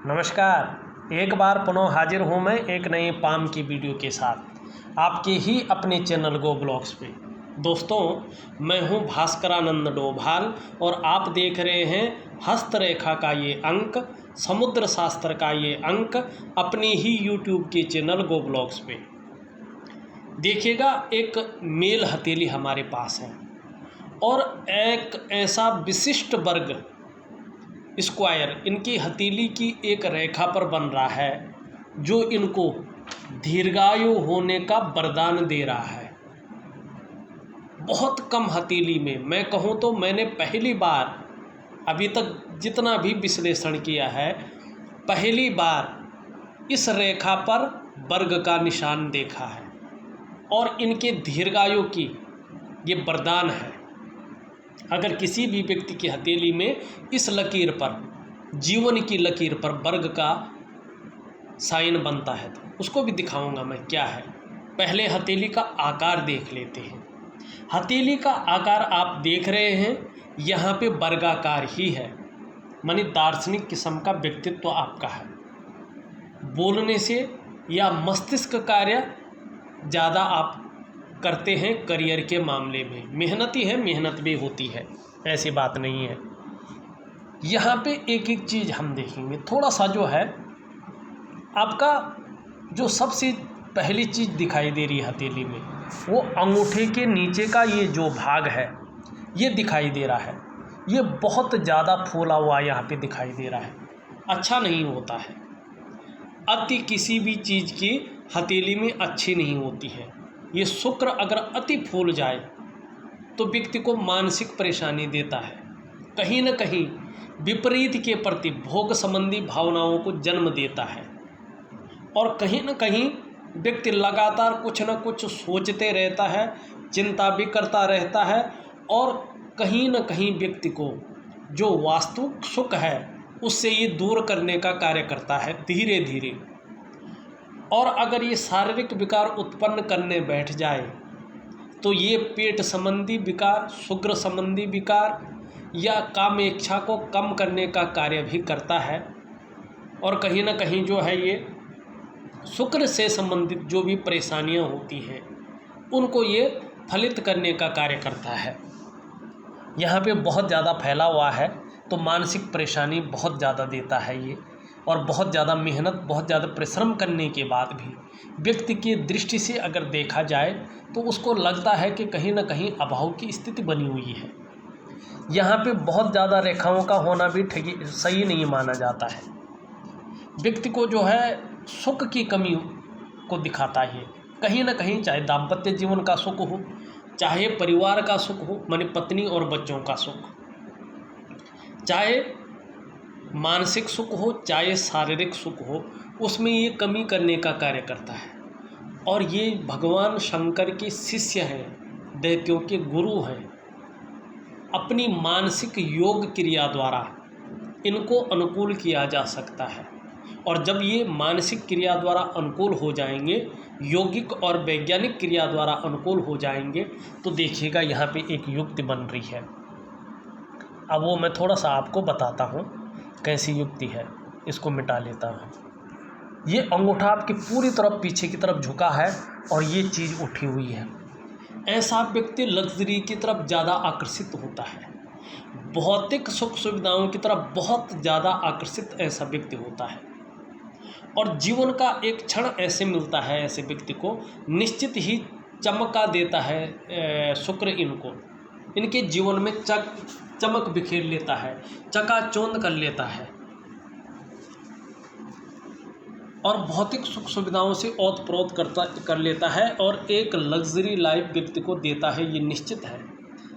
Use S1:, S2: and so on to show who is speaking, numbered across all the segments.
S1: नमस्कार। एक बार पुनः हाजिर हूँ मैं एक नए पाम की वीडियो के साथ आपके ही अपने चैनल गो ब्लॉग्स पे। दोस्तों, मैं हूँ भास्करानंद डोभाल और आप देख रहे हैं हस्तरेखा का ये अंक, समुद्र शास्त्र का ये अंक अपने ही यूट्यूब के चैनल गो ब्लॉग्स पे। देखिएगा, एक मेल हथेली हमारे पास है और एक ऐसा विशिष्ट वर्ग स्क्वायर इनकी हथेली की एक रेखा पर बन रहा है जो इनको दीर्घायु होने का वरदान दे रहा है। बहुत कम हथेली में, मैं कहूँ तो मैंने पहली बार अभी तक जितना भी विश्लेषण किया है, पहली बार इस रेखा पर वर्ग का निशान देखा है और इनके दीर्घायु की ये वरदान है। अगर किसी भी व्यक्ति की हथेली में इस लकीर पर, जीवन की लकीर पर वर्ग का साइन बनता है तो उसको भी दिखाऊंगा मैं क्या है। पहले हथेली का आकार देख लेते हैं। हथेली का आकार आप देख रहे हैं, यहाँ पे वर्गाकार ही है, मानी दार्शनिक किस्म का व्यक्तित्व आपका है। बोलने से या मस्तिष्क कार्य ज़्यादा आप करते हैं करियर के मामले में, मेहनती है, मेहनत भी होती है, ऐसी बात नहीं है। यहाँ पे एक एक चीज़ हम देखेंगे। थोड़ा सा जो है आपका जो सबसे पहली चीज़ दिखाई दे रही है हथेली में, वो अंगूठे के नीचे का ये जो भाग है ये दिखाई दे रहा है। ये बहुत ज़्यादा फूला हुआ यहाँ पे दिखाई दे रहा है, अच्छा नहीं होता है। अति किसी भी चीज़ की हथेली में अच्छी नहीं होती है। ये शुक्र अगर अति फूल जाए तो व्यक्ति को मानसिक परेशानी देता है, कहीं न कहीं विपरीत के प्रति भोग संबंधी भावनाओं को जन्म देता है और कहीं न कहीं व्यक्ति लगातार कुछ न कुछ सोचते रहता है, चिंता भी करता रहता है और कहीं न कहीं व्यक्ति को जो वास्तविक सुख है उससे ये दूर करने का कार्य करता है धीरे धीरे। और अगर ये शारीरिक विकार उत्पन्न करने बैठ जाए तो ये पेट संबंधी विकार, शुक्र संबंधी विकार या काम इच्छा को कम करने का कार्य भी करता है और कहीं ना कहीं जो है ये शुक्र से संबंधित जो भी परेशानियां होती हैं उनको ये फलित करने का कार्य करता है। यहाँ पे बहुत ज़्यादा फैला हुआ है तो मानसिक परेशानी बहुत ज़्यादा देता है ये, और बहुत ज़्यादा मेहनत, बहुत ज़्यादा परिश्रम करने के बाद भी व्यक्ति की दृष्टि से अगर देखा जाए तो उसको लगता है कि कहीं ना कहीं अभाव की स्थिति बनी हुई है। यहाँ पे बहुत ज़्यादा रेखाओं का होना भी सही नहीं माना जाता है। व्यक्ति को जो है सुख की कमी को दिखाता है कहीं ना कहीं, चाहे दाम्पत्य जीवन का सुख हो, चाहे परिवार का सुख हो, माने पत्नी और बच्चों का सुख, चाहे मानसिक सुख हो, चाहे शारीरिक सुख हो, उसमें ये कमी करने का कार्य करता है। और ये भगवान शंकर के शिष्य हैं, दैत्यों के गुरु हैं। अपनी मानसिक योग क्रिया द्वारा इनको अनुकूल किया जा सकता है और जब ये मानसिक क्रिया द्वारा अनुकूल हो जाएंगे, यौगिक और वैज्ञानिक क्रिया द्वारा अनुकूल हो जाएंगे, तो देखिएगा यहाँ पे एक युक्ति बन रही है। अब वो मैं थोड़ा सा आपको बताता हूँ कैसी युक्ति है, इसको मिटा लेता हूँ। ये अंगूठा आपकी पूरी तरफ पीछे की तरफ झुका है और ये चीज़ उठी हुई है। ऐसा व्यक्ति लग्जरी की तरफ ज़्यादा आकर्षित होता है, भौतिक सुख सुविधाओं की तरफ बहुत ज़्यादा आकर्षित ऐसा व्यक्ति होता है और जीवन का एक क्षण ऐसे मिलता है ऐसे व्यक्ति को, निश्चित ही चमका देता है शुक्र इनको, इनके जीवन में चमक बिखेर लेता है, चकाचौंध कर लेता है और भौतिक सुख सुविधाओं से ओतप्रोत कर लेता है और एक लग्जरी लाइफ व्यक्ति को देता है, ये निश्चित है।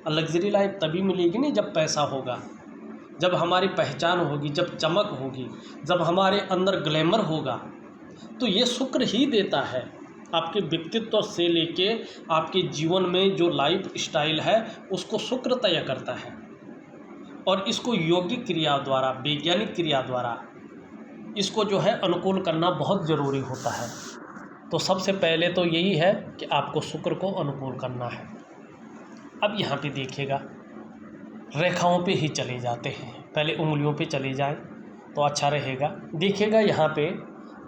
S1: और लग्जरी लाइफ तभी मिलेगी नहीं जब पैसा होगा, जब हमारी पहचान होगी, जब चमक होगी, जब हमारे अंदर ग्लैमर होगा, तो ये शुक्र ही देता है। आपके व्यक्तित्व से लेके आपके जीवन में जो लाइफ स्टाइल है उसको शुक्र तय करता है और इसको यौगिक क्रिया द्वारा, वैज्ञानिक क्रिया द्वारा इसको जो है अनुकूल करना बहुत ज़रूरी होता है। तो सबसे पहले तो यही है कि आपको शुक्र को अनुकूल करना है। अब यहाँ पे देखिएगा, रेखाओं पे ही चले जाते हैं, पहले उंगलियों पे चले जाएं। तो अच्छा रहेगा। देखिएगा यहाँ पे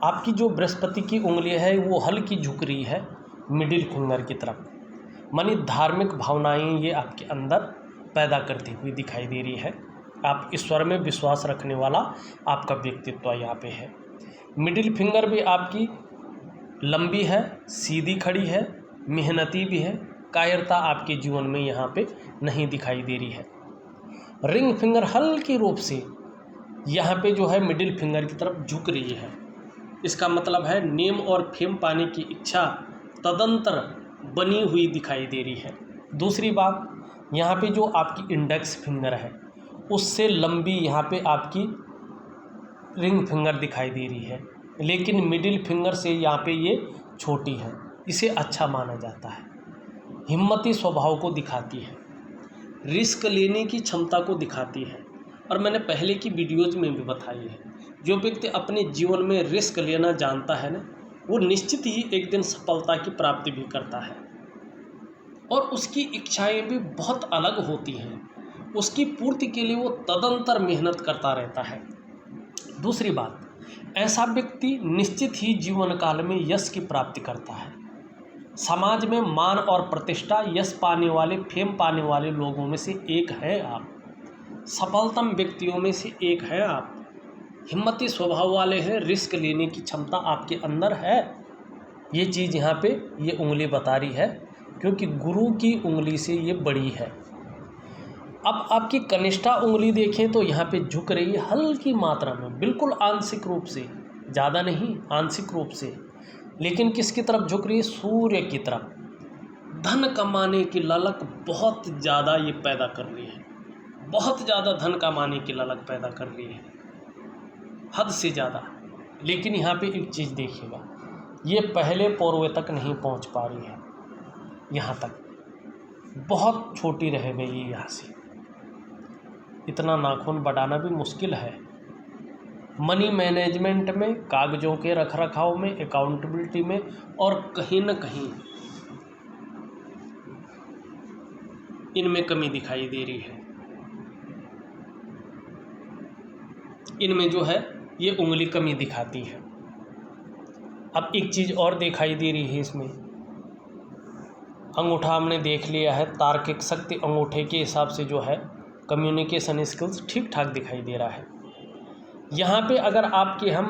S1: आपकी जो बृहस्पति की उंगली है वो हल्की झुक रही है मिडिल फिंगर की तरफ, मानी धार्मिक भावनाएं ये आपके अंदर पैदा करती हुई दिखाई दे रही है। आप ईश्वर में विश्वास रखने वाला आपका व्यक्तित्व यहाँ पे है। मिडिल फिंगर भी आपकी लंबी है, सीधी खड़ी है, मेहनती भी है, कायरता आपके जीवन में यहाँ पे नहीं दिखाई दे रही है। रिंग फिंगर हल्की रूप से यहाँ पे जो है मिडिल फिंगर की तरफ झुक रही है। इसका मतलब है नेम और फेम पाने की इच्छा तदंतर बनी हुई दिखाई दे रही है। दूसरी बात, यहाँ पे जो आपकी इंडेक्स फिंगर है उससे लंबी यहाँ पे आपकी रिंग फिंगर दिखाई दे रही है, लेकिन मिडिल फिंगर से यहाँ पे ये छोटी है। इसे अच्छा माना जाता है। हिम्मती स्वभाव को दिखाती है, रिस्क लेने की क्षमता को दिखाती है। और मैंने पहले की वीडियोज़ में भी बताई है, जो व्यक्ति अपने जीवन में रिस्क लेना जानता है ना, वो निश्चित ही एक दिन सफलता की प्राप्ति भी करता है। और उसकी इच्छाएं भी बहुत अलग होती हैं, उसकी पूर्ति के लिए वो तदंतर मेहनत करता रहता है। दूसरी बात, ऐसा व्यक्ति निश्चित ही जीवन काल में यश की प्राप्ति करता है। समाज में मान और प्रतिष्ठा, यश पाने वाले, फेम पाने वाले लोगों में से एक है आप। सफलतम व्यक्तियों में से एक है आप। हिम्मती स्वभाव वाले हैं, रिस्क लेने की क्षमता आपके अंदर है। ये चीज़ यहाँ पे ये उंगली बता रही है, क्योंकि गुरु की उंगली से ये बड़ी है। अब आपकी कनिष्ठा उंगली देखें तो यहाँ पे झुक रही है हल्की मात्रा में, बिल्कुल आंशिक रूप से, ज़्यादा नहीं, आंशिक रूप से। लेकिन किसकी तरफ झुक रही है? सूर्य की तरफ। धन कमाने की ललक बहुत ज़्यादा ये पैदा कर रही है, बहुत ज़्यादा धन कमाने की ललक पैदा कर रही है, हद से ज़्यादा। लेकिन यहाँ पे एक चीज़ देखिएगा, ये पहले पोरवे तक नहीं पहुँच पा रही है, यहाँ तक बहुत छोटी रह गई है। यहाँ से इतना नाखून बढ़ाना भी मुश्किल है। मनी मैनेजमेंट में, कागज़ों के रखरखाव में, अकाउंटेबिलिटी में, और कहीं न कहीं इनमें कमी दिखाई दे रही है। इनमें जो है ये उंगली कमी दिखाती है। अब एक चीज़ और दिखाई दे रही है इसमें, अंगूठा हमने देख लिया है, तार्किक शक्ति अंगूठे के हिसाब से जो है कम्युनिकेशन स्किल्स ठीक ठाक दिखाई दे रहा है। यहाँ पे अगर आपके हम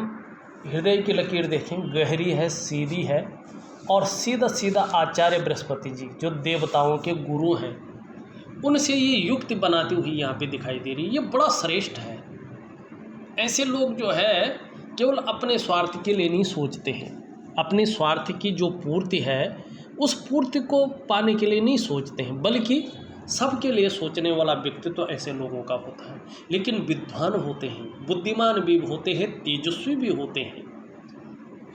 S1: हृदय की लकीर देखें, गहरी है, सीधी है, और सीधा सीधा आचार्य बृहस्पति जी जो देवताओं के गुरु हैं उनसे ये युक्ति बनाती हुई यहाँ पे दिखाई दे रही है। ये बड़ा श्रेष्ठ है। ऐसे लोग जो है केवल अपने स्वार्थ के लिए नहीं सोचते हैं, अपने स्वार्थ की जो पूर्ति है उस पूर्ति को पाने के लिए नहीं सोचते हैं, बल्कि सबके लिए सोचने वाला व्यक्तित्व तो ऐसे लोगों का होता है। लेकिन विद्वान होते हैं, बुद्धिमान भी होते हैं, तेजस्वी भी होते हैं,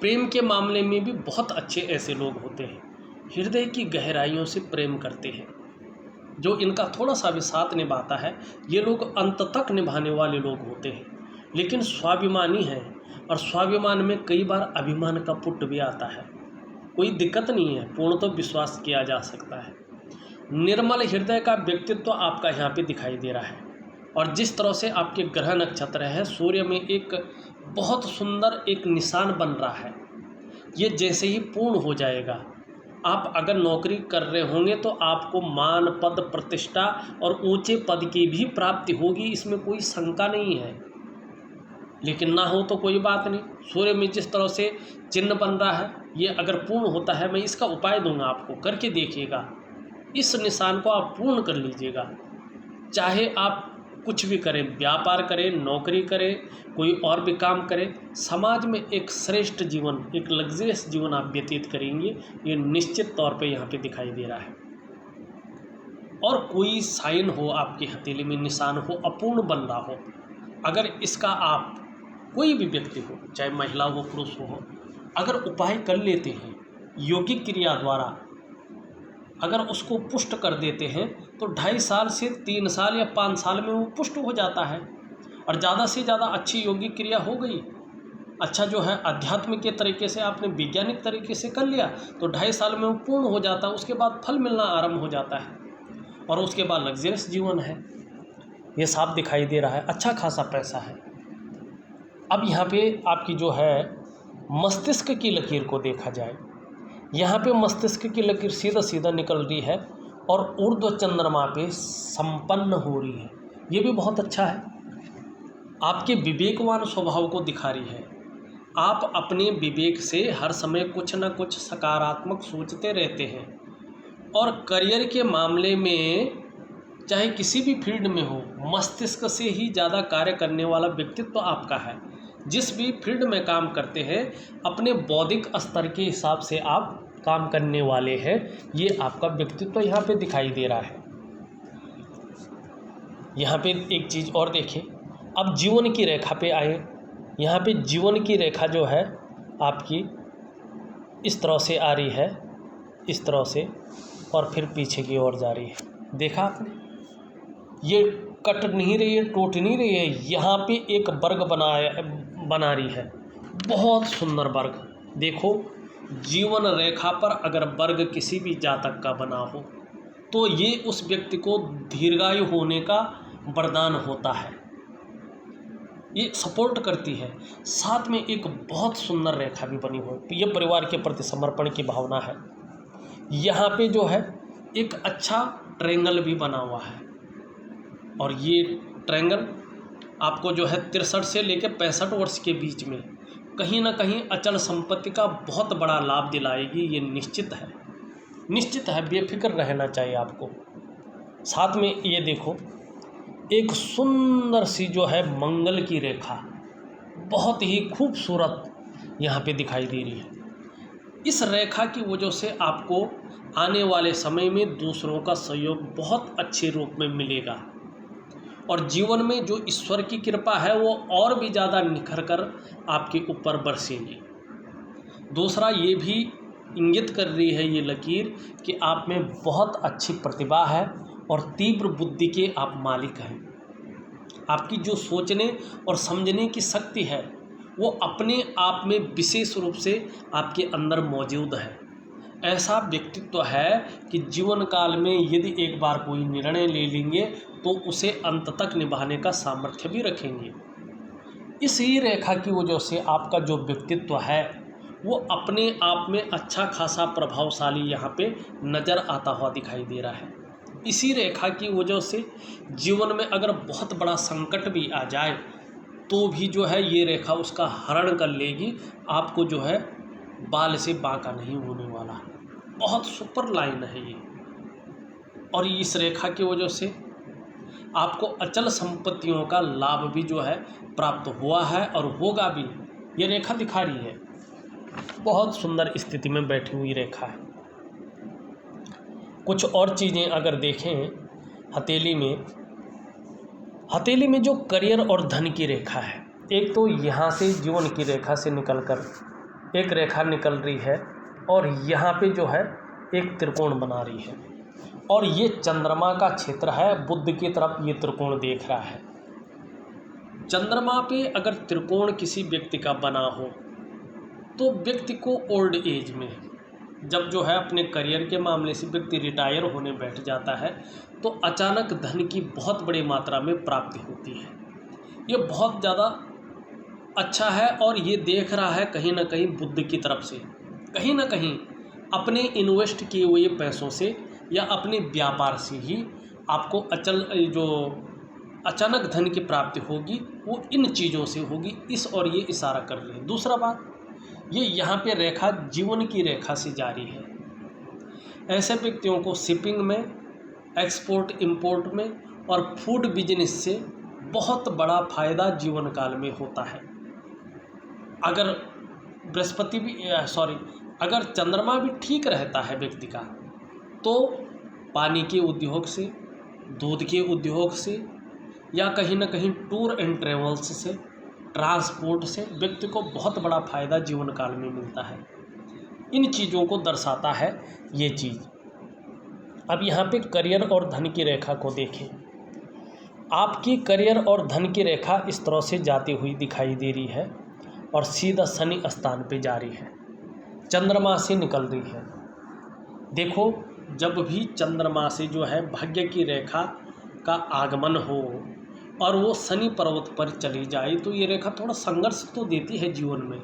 S1: प्रेम के मामले में भी बहुत अच्छे ऐसे लोग होते हैं, हृदय की गहराइयों से प्रेम करते हैं। जो इनका थोड़ा सा भी साथ निभाता है, ये लोग अंत तक निभाने वाले लोग होते हैं। लेकिन स्वाभिमानी है, और स्वाभिमान में कई बार अभिमान का पुट भी आता है। कोई दिक्कत नहीं है, पूर्ण तो विश्वास किया जा सकता है। निर्मल हृदय का व्यक्तित्व आपका यहाँ पे दिखाई दे रहा है। और जिस तरह से आपके ग्रह नक्षत्र है, सूर्य में एक बहुत सुंदर एक निशान बन रहा है, ये जैसे ही पूर्ण हो जाएगा, आप अगर नौकरी कर रहे होंगे तो आपको मान, पद, प्रतिष्ठा और ऊंचे पद की भी प्राप्ति होगी, इसमें कोई शंका नहीं है। लेकिन ना हो तो कोई बात नहीं। सूर्य में जिस तरह से चिन्ह बन रहा है, ये अगर पूर्ण होता है, मैं इसका उपाय दूंगा आपको, करके देखिएगा। इस निशान को आप पूर्ण कर लीजिएगा। चाहे आप कुछ भी करें, व्यापार करें, नौकरी करें, कोई और भी काम करें, समाज में एक श्रेष्ठ जीवन, एक लग्जरियस जीवन आप व्यतीत करेंगे, ये निश्चित तौर पे यहाँ पे दिखाई दे रहा है। और कोई साइन हो आपकी हथेली में, निशान हो, अपूर्ण बन रहा हो, अगर इसका आप, कोई भी व्यक्ति हो, चाहे महिला हो, पुरुष हो, अगर उपाय कर लेते हैं योगिक क्रिया द्वारा, अगर उसको पुष्ट कर देते हैं तो 2.5 साल से 3 साल या 5 साल में वो पुष्ट हो जाता है। और ज़्यादा से ज़्यादा अच्छी योगिक क्रिया हो गई, अच्छा जो है अध्यात्म के तरीके से आपने वैज्ञानिक तरीके से कर लिया, तो 2.5 साल में वो पूर्ण हो जाता है। उसके बाद फल मिलना आरंभ हो जाता है, और उसके बाद लग्जरियस जीवन है। ये साफ दिखाई दे रहा है, अच्छा खासा पैसा है। अब यहाँ पे आपकी जो है मस्तिष्क की लकीर को देखा जाए, यहाँ पे मस्तिष्क की लकीर सीधा सीधा निकल रही है और ऊर्ध्व चंद्रमा पे संपन्न हो रही है। ये भी बहुत अच्छा है, आपके विवेकवान स्वभाव को दिखा रही है। आप अपने विवेक से हर समय कुछ न कुछ सकारात्मक सोचते रहते हैं और करियर के मामले में चाहे किसी भी फील्ड में हो, मस्तिष्क से ही ज़्यादा कार्य करने वाला व्यक्तित्व तो आपका है। जिस भी फील्ड में काम करते हैं अपने बौद्धिक स्तर के हिसाब से आप काम करने वाले हैं, ये आपका व्यक्तित्व यहाँ पे दिखाई दे रहा है। यहाँ पे एक चीज़ और देखें, अब जीवन की रेखा पे आए। यहाँ पे जीवन की रेखा जो है आपकी इस तरह से आ रही है, इस तरह से, और फिर पीछे की ओर जा रही है। देखा आपने, ये कट नहीं रही है, टूट नहीं रही है, यहाँ पे एक वर्ग बना रही है, बहुत सुंदर वर्ग। देखो, जीवन रेखा पर अगर वर्ग किसी भी जातक का बना हो तो ये उस व्यक्ति को दीर्घायु होने का वरदान होता है, ये सपोर्ट करती है। साथ में एक बहुत सुंदर रेखा भी बनी हो, ये परिवार के प्रति समर्पण की भावना है। यहाँ पे जो है एक अच्छा ट्रायंगल भी बना हुआ है और ये ट्रायंगल आपको जो है 63 से लेकर 65 वर्ष के बीच में कहीं ना कहीं अचल संपत्ति का बहुत बड़ा लाभ दिलाएगी। ये निश्चित है, निश्चित है, बेफिक्र रहना चाहिए आपको। साथ में ये देखो, एक सुंदर सी जो है मंगल की रेखा बहुत ही खूबसूरत यहाँ पे दिखाई दे रही है। इस रेखा की वजह से आपको आने वाले समय में दूसरों का सहयोग बहुत अच्छे रूप में मिलेगा और जीवन में जो ईश्वर की कृपा है वो और भी ज़्यादा निखर कर आपके ऊपर बरसेगी। दूसरा, ये भी इंगित कर रही है ये लकीर कि आप में बहुत अच्छी प्रतिभा है और तीव्र बुद्धि के आप मालिक हैं। आपकी जो सोचने और समझने की शक्ति है वो अपने आप में विशेष रूप से आपके अंदर मौजूद है। ऐसा व्यक्तित्व है कि जीवन काल में यदि एक बार कोई निर्णय ले लेंगे तो उसे अंत तक निभाने का सामर्थ्य भी रखेंगे। इसी रेखा की वजह से आपका जो व्यक्तित्व है वो अपने आप में अच्छा खासा प्रभावशाली यहाँ पे नज़र आता हुआ दिखाई दे रहा है। इसी रेखा की वजह से जीवन में अगर बहुत बड़ा संकट भी आ जाए तो भी जो है ये रेखा उसका हरण कर लेगी, आपको जो है बाल से बांका नहीं होने वाला। बहुत सुपर लाइन है ये। और इस रेखा की वजह से आपको अचल संपत्तियों का लाभ भी जो है प्राप्त हुआ है और होगा भी, ये रेखा दिखा रही है। बहुत सुंदर स्थिति में बैठी हुई रेखा है। कुछ और चीज़ें अगर देखें, हथेली में जो करियर और धन की रेखा है, एक तो यहाँ से जीवन की रेखा से निकलकर एक रेखा निकल रही है और यहाँ पे जो है एक त्रिकोण बना रही है और ये चंद्रमा का क्षेत्र है, बुध की तरफ ये त्रिकोण देख रहा है। चंद्रमा पे अगर त्रिकोण किसी व्यक्ति का बना हो तो व्यक्ति को ओल्ड एज में जब जो है अपने करियर के मामले से व्यक्ति रिटायर होने बैठ जाता है तो अचानक धन की बहुत बड़ी मात्रा में प्राप्ति होती है। ये बहुत ज़्यादा अच्छा है और ये देख रहा है कहीं ना कहीं बुध की तरफ से, कहीं ना कहीं अपने इन्वेस्ट किए हुए पैसों से या अपने व्यापार से ही आपको अचानक धन की प्राप्ति होगी, वो इन चीज़ों से होगी, इस और ये इशारा कर रहे हैं। दूसरा बात, ये यहाँ पे रेखा जीवन की रेखा से जारी है। ऐसे व्यक्तियों को शिपिंग में, एक्सपोर्ट इंपोर्ट में और फूड बिजनेस से बहुत बड़ा फायदा जीवन काल में होता है। अगर अगर चंद्रमा भी ठीक रहता है व्यक्ति का तो पानी के उद्योग से, दूध के उद्योग से या कहीं ना कहीं टूर एंड ट्रेवल्स से, ट्रांसपोर्ट से व्यक्ति को बहुत बड़ा फायदा जीवन काल में मिलता है। इन चीज़ों को दर्शाता है ये चीज़। अब यहाँ पे करियर और धन की रेखा को देखें। आपकी करियर और धन की रेखा इस तरह से जाती हुई दिखाई दे रही है और सीधा शनि स्थान पे जा रही है, चंद्रमा से निकल रही है। देखो, जब भी चंद्रमा से जो है भाग्य की रेखा का आगमन हो और वो शनि पर्वत पर चली जाए तो ये रेखा थोड़ा संघर्ष तो देती है जीवन में,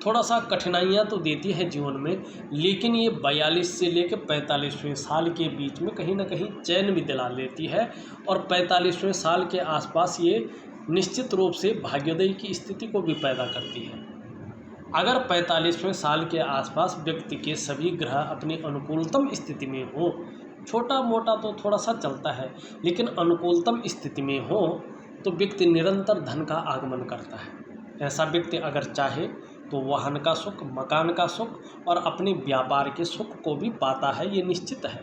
S1: थोड़ा सा कठिनाइयाँ तो देती है जीवन में, लेकिन ये 42 से लेकर 45वें साल के बीच में कहीं ना कहीं चैन भी दिला लेती है। और 45वें साल के आसपास ये निश्चित रूप से भाग्योदय की स्थिति को भी पैदा करती है। अगर 45वें साल के आसपास व्यक्ति के सभी ग्रह अपनी अनुकूलतम स्थिति में हो, छोटा मोटा तो थोड़ा सा चलता है, लेकिन अनुकूलतम स्थिति में हो तो व्यक्ति निरंतर धन का आगमन करता है। ऐसा व्यक्ति अगर चाहे तो वाहन का सुख, मकान का सुख और अपने व्यापार के सुख को भी पाता है, ये निश्चित है।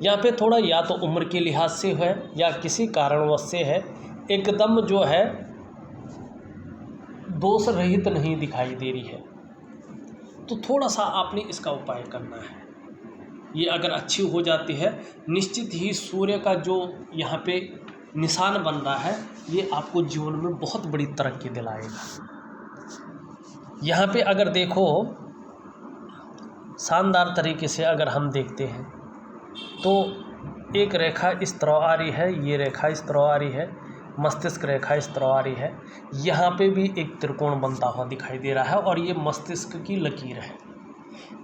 S1: यहाँ पे थोड़ा या तो उम्र के लिहाज से है या किसी कारणवश से है, एकदम जो है दोष रहित नहीं दिखाई दे रही है, तो थोड़ा सा आपने इसका उपाय करना है। ये अगर अच्छी हो जाती है, निश्चित ही सूर्य का जो यहाँ पे निशान बन रहा है, ये आपको जीवन में बहुत बड़ी तरक्की दिलाएगा। यहाँ पे अगर देखो शानदार तरीके से अगर हम देखते हैं तो एक रेखा इस तरह आ रही है, ये रेखा इस तरह आ रही है, मस्तिष्क रेखा इस तरह आ रही है, यहाँ पे भी एक त्रिकोण बनता हुआ दिखाई दे रहा है और ये मस्तिष्क की लकीर है।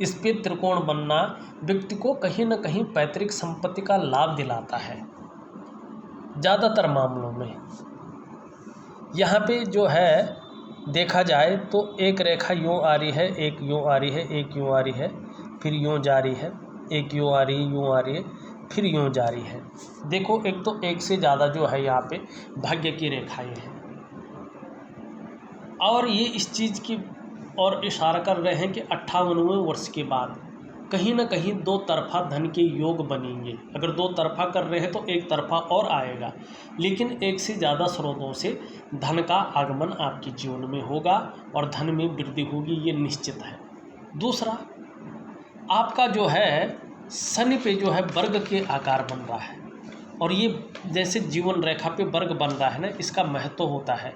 S1: इस पे त्रिकोण बनना व्यक्ति को कहीं ना कहीं पैतृक संपत्ति का लाभ दिलाता है ज़्यादातर मामलों में। यहाँ पे जो है देखा जाए तो एक रेखा यूँ आ रही है, एक यूँ आ रही है, एक यूँ आ रही है, फिर यूँ जा रही है, एक यूँ आ रही है, यूँ आ रही है, फिर यूँ जा रही है। देखो एक तो एक से ज़्यादा जो है यहाँ पे भाग्य की रेखाएं हैं और ये इस चीज़ की और इशारा कर रहे हैं कि 58वें वर्ष के बाद कहीं ना कहीं दो तरफा धन के योग बनेंगे। अगर दो तरफा कर रहे हैं तो एक तरफा और आएगा, लेकिन एक से ज़्यादा स्रोतों से धन का आगमन आपके जीवन में होगा और धन में वृद्धि होगी, ये निश्चित है। दूसरा, आपका जो है शनि पे जो है वर्ग के आकार बन रहा है और ये जैसे जीवन रेखा पे वर्ग बन रहा है ना, इसका महत्व होता है।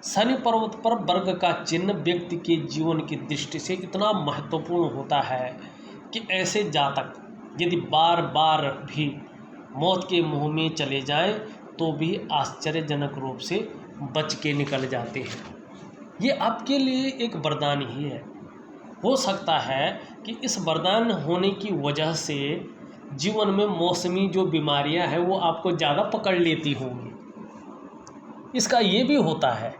S1: शनि पर्वत पर वर्ग का चिन्ह व्यक्ति के जीवन की दृष्टि से इतना महत्वपूर्ण होता है कि ऐसे जातक यदि बार बार भी मौत के मुंह में चले जाएं तो भी आश्चर्यजनक रूप से बच के निकल जाते हैं। ये आपके लिए एक वरदान ही है। हो सकता है कि इस वरदान होने की वजह से जीवन में मौसमी जो बीमारियां हैं वो आपको ज़्यादा पकड़ लेती होंगी, इसका ये भी होता है,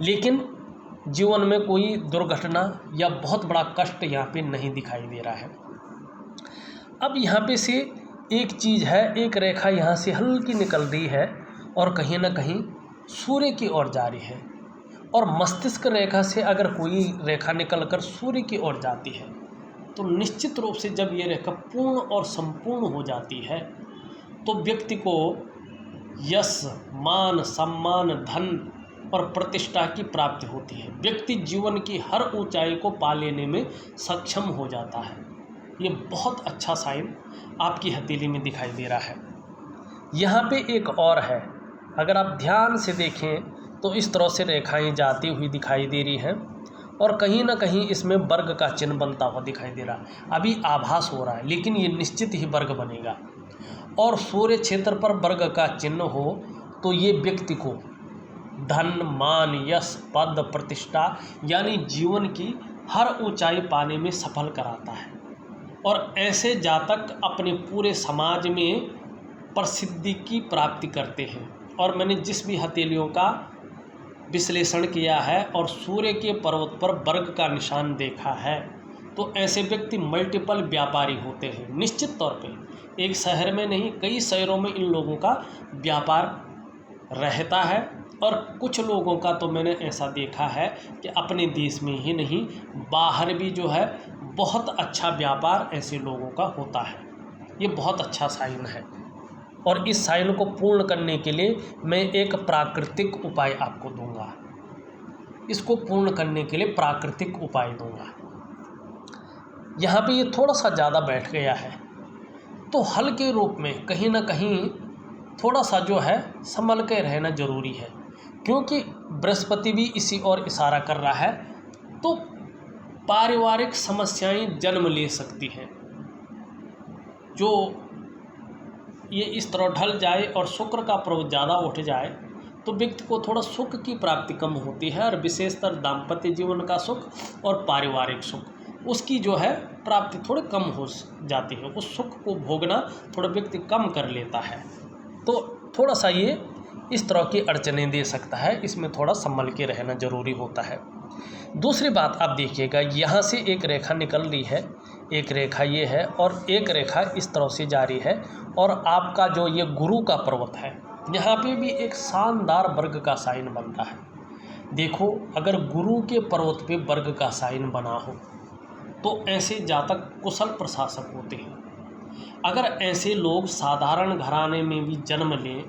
S1: लेकिन जीवन में कोई दुर्घटना या बहुत बड़ा कष्ट यहाँ पे नहीं दिखाई दे रहा है। अब यहाँ पे से एक चीज़ है, एक रेखा यहाँ से हल्की निकल रही है और कहीं ना कहीं सूर्य की ओर जा रही है, और मस्तिष्क रेखा से अगर कोई रेखा निकलकर सूर्य की ओर जाती है तो निश्चित रूप से जब ये रेखा पूर्ण और संपूर्ण हो जाती है तो व्यक्ति को यश, मान, सम्मान, धन और प्रतिष्ठा की प्राप्ति होती है। व्यक्ति जीवन की हर ऊंचाई को पा लेने में सक्षम हो जाता है। ये बहुत अच्छा साइन आपकी हथेली में दिखाई दे रहा है। यहाँ पे एक और है, अगर आप ध्यान से देखें तो इस तरह से रेखाएं जाती हुई दिखाई दे रही हैं और कहीं ना कहीं इसमें वर्ग का चिन्ह बनता हुआ दिखाई दे रहा है। अभी आभास हो रहा है, लेकिन ये निश्चित ही वर्ग बनेगा। और सूर्य क्षेत्र पर वर्ग का चिन्ह हो तो ये व्यक्ति को धन, मान, यश, पद, प्रतिष्ठा यानी जीवन की हर ऊंचाई पाने में सफल कराता है। और ऐसे जातक अपने पूरे समाज में प्रसिद्धि की प्राप्ति करते हैं। और मैंने जिस भी हथेलियों का विश्लेषण किया है और सूर्य के पर्वत पर वर्ग का निशान देखा है तो ऐसे व्यक्ति मल्टीपल व्यापारी होते हैं। निश्चित तौर पे एक शहर में नहीं, कई शहरों में इन लोगों का व्यापार रहता है। और कुछ लोगों का तो मैंने ऐसा देखा है कि अपने देश में ही नहीं, बाहर भी जो है बहुत अच्छा व्यापार ऐसे लोगों का होता है। ये बहुत अच्छा साइन है और इस साइन को पूर्ण करने के लिए मैं एक प्राकृतिक उपाय आपको दूंगा। इसको पूर्ण करने के लिए प्राकृतिक उपाय दूंगा। यहाँ पे ये थोड़ा सा ज़्यादा बैठ गया है तो हल्के रूप में कहीं ना कहीं थोड़ा सा जो है संभल के रहना जरूरी है, क्योंकि बृहस्पति भी इसी ओर इशारा कर रहा है। तो पारिवारिक समस्याएं जन्म ले सकती हैं। जो ये इस तरह ढल जाए और शुक्र का प्रभाव ज़्यादा उठ जाए तो व्यक्ति को थोड़ा सुख की प्राप्ति कम होती है, और विशेषतर दाम्पत्य जीवन का सुख और पारिवारिक सुख उसकी जो है प्राप्ति थोड़ी कम हो जाती है। उस सुख को भोगना थोड़ा व्यक्ति कम कर लेता है, तो थोड़ा सा ये इस तरह की अड़चनें दे सकता है। इसमें थोड़ा संभल के रहना जरूरी होता है। दूसरी बात आप देखिएगा, यहाँ से एक रेखा निकल रही है, एक रेखा ये है और एक रेखा इस तरह से जारी है, और आपका जो ये गुरु का पर्वत है यहाँ पे भी एक शानदार वर्ग का साइन बनता है। देखो, अगर गुरु के पर्वत पे वर्ग का साइन बना हो तो ऐसे जातक कुशल प्रशासक होते हैं। अगर ऐसे लोग साधारण घराने में भी जन्म लें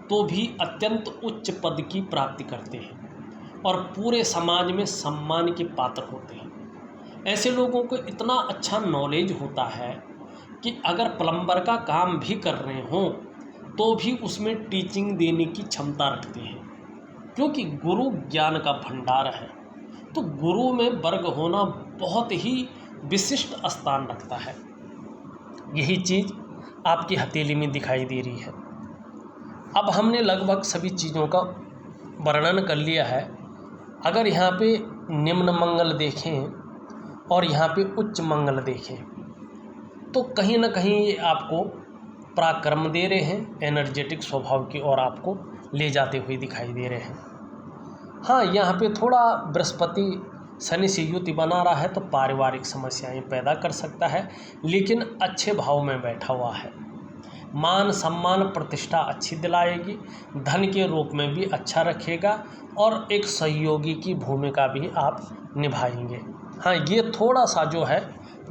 S1: तो भी अत्यंत उच्च पद की प्राप्ति करते हैं और पूरे समाज में सम्मान के पात्र होते हैं। ऐसे लोगों को इतना अच्छा नॉलेज होता है कि अगर प्लम्बर का काम भी कर रहे हों तो भी उसमें टीचिंग देने की क्षमता रखते हैं, क्योंकि गुरु ज्ञान का भंडार है। तो गुरु में वर्ग होना बहुत ही विशिष्ट स्थान रखता है। यही चीज़ आपकी हथेली में दिखाई दे रही है। अब हमने लगभग सभी चीज़ों का वर्णन कर लिया है। अगर यहाँ पे निम्न मंगल देखें और यहाँ पे उच्च मंगल देखें तो कहीं ना कहीं ये आपको पराक्रम दे रहे हैं, एनर्जेटिक स्वभाव की ओर आपको ले जाते हुए दिखाई दे रहे हैं। हाँ, यहाँ पे थोड़ा बृहस्पति शनि से युति बना रहा है तो पारिवारिक समस्याएं पैदा कर सकता है, लेकिन अच्छे भाव में बैठा हुआ है। मान सम्मान प्रतिष्ठा अच्छी दिलाएगी, धन के रूप में भी अच्छा रखेगा और एक सहयोगी की भूमिका भी आप निभाएंगे। हाँ, ये थोड़ा सा जो है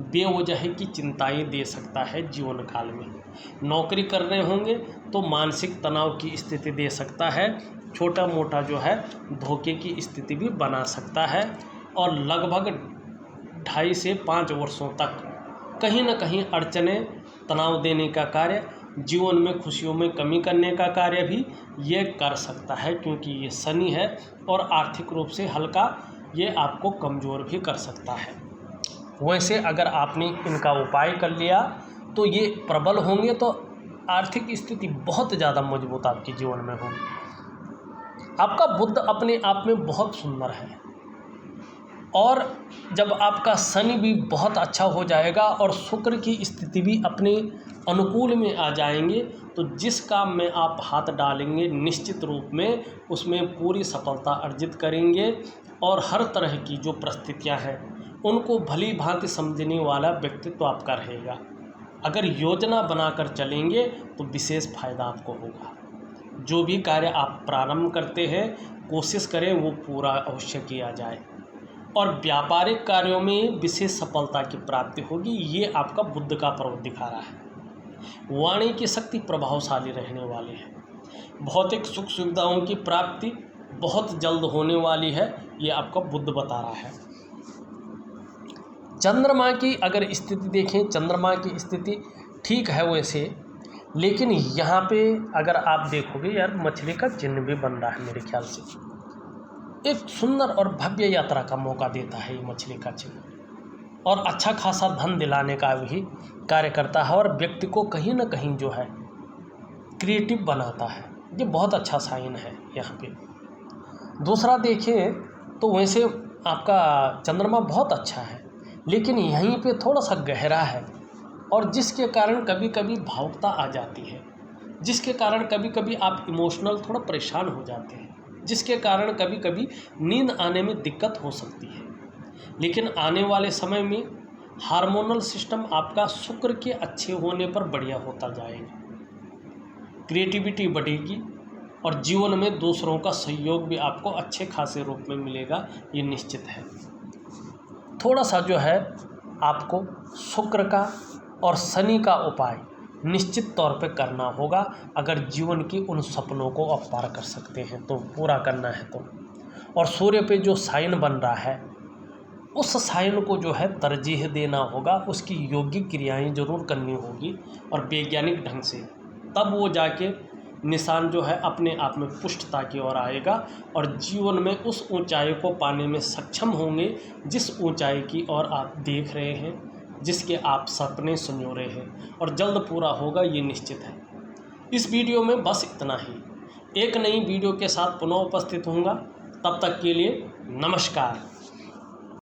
S1: बेवजह की चिंताएं दे सकता है जीवन काल में। नौकरी कर रहे होंगे तो मानसिक तनाव की स्थिति दे सकता है, छोटा मोटा जो है धोखे की स्थिति भी बना सकता है, और लगभग 2.5 से 5 वर्षों तक कहीं ना कहीं अड़चने तनाव देने का कार्य, जीवन में खुशियों में कमी करने का कार्य भी ये कर सकता है, क्योंकि ये शनि है और आर्थिक रूप से हल्का ये आपको कमज़ोर भी कर सकता है। वैसे अगर आपने इनका उपाय कर लिया तो ये प्रबल होंगे, तो आर्थिक स्थिति बहुत ज़्यादा मजबूत आपके जीवन में होगी। आपका बुध अपने आप में बहुत सुंदर है, और जब आपका शनि भी बहुत अच्छा हो जाएगा और शुक्र की स्थिति भी अपने अनुकूल में आ जाएंगे, तो जिस काम में आप हाथ डालेंगे निश्चित रूप में उसमें पूरी सफलता अर्जित करेंगे, और हर तरह की जो परिस्थितियां हैं उनको भली भांति समझने वाला व्यक्तित्व आपका रहेगा। अगर योजना बनाकर चलेंगे तो विशेष फायदा आपको होगा। जो भी कार्य आप प्रारंभ करते हैं कोशिश करें वो पूरा अवश्य किया जाए, और व्यापारिक कार्यों में विशेष सफलता की प्राप्ति होगी। ये आपका बुध का पर्व दिखा रहा है। वाणी की शक्ति प्रभावशाली रहने वाली है। भौतिक सुख सुविधाओं की प्राप्ति बहुत जल्द होने वाली है, ये आपका बुध बता रहा है। चंद्रमा की अगर स्थिति देखें, चंद्रमा की स्थिति ठीक है वैसे, लेकिन यहाँ पे अगर आप देखोगे यार मछली का चिन्ह भी बन रहा है मेरे ख्याल से। एक सुंदर और भव्य यात्रा का मौका देता है ये मछली का चिन्ह, और अच्छा खासा धन दिलाने का भी कार्य करता है, और व्यक्ति को कहीं ना कहीं जो है क्रिएटिव बनाता है। ये बहुत अच्छा साइन है यहाँ पे। दूसरा देखें तो वैसे आपका चंद्रमा बहुत अच्छा है, लेकिन यहीं पे थोड़ा सा गहरा है, और जिसके कारण कभी कभी भावुकता आ जाती है, जिसके कारण कभी कभी आप इमोशनल थोड़ा परेशान हो जाते हैं, जिसके कारण कभी कभी नींद आने में दिक्कत हो सकती है। लेकिन आने वाले समय में हार्मोनल सिस्टम आपका शुक्र के अच्छे होने पर बढ़िया होता जाएगा, क्रिएटिविटी बढ़ेगी, और जीवन में दूसरों का सहयोग भी आपको अच्छे खासे रूप में मिलेगा, ये निश्चित है। थोड़ा सा जो है आपको शुक्र का और शनि का उपाय निश्चित तौर पे करना होगा, अगर जीवन की उन सपनों को आप पार कर सकते हैं तो, पूरा करना है तो। और सूर्य पे जो साइन बन रहा है उस साइन को जो है तरजीह देना होगा, उसकी योगिक क्रियाएं जरूर करनी होगी और वैज्ञानिक ढंग से, तब वो जाके निशान जो है अपने आप में पुष्टता की ओर आएगा, और जीवन में उस ऊंचाई को पाने में सक्षम होंगे जिस ऊंचाई की ओर आप देख रहे हैं, जिसके आप सपने संजो रहे हैं, और जल्द पूरा होगा ये निश्चित है। इस वीडियो में बस इतना ही। एक नई वीडियो के साथ पुनः उपस्थित होऊंगा। तब तक के लिए नमस्कार।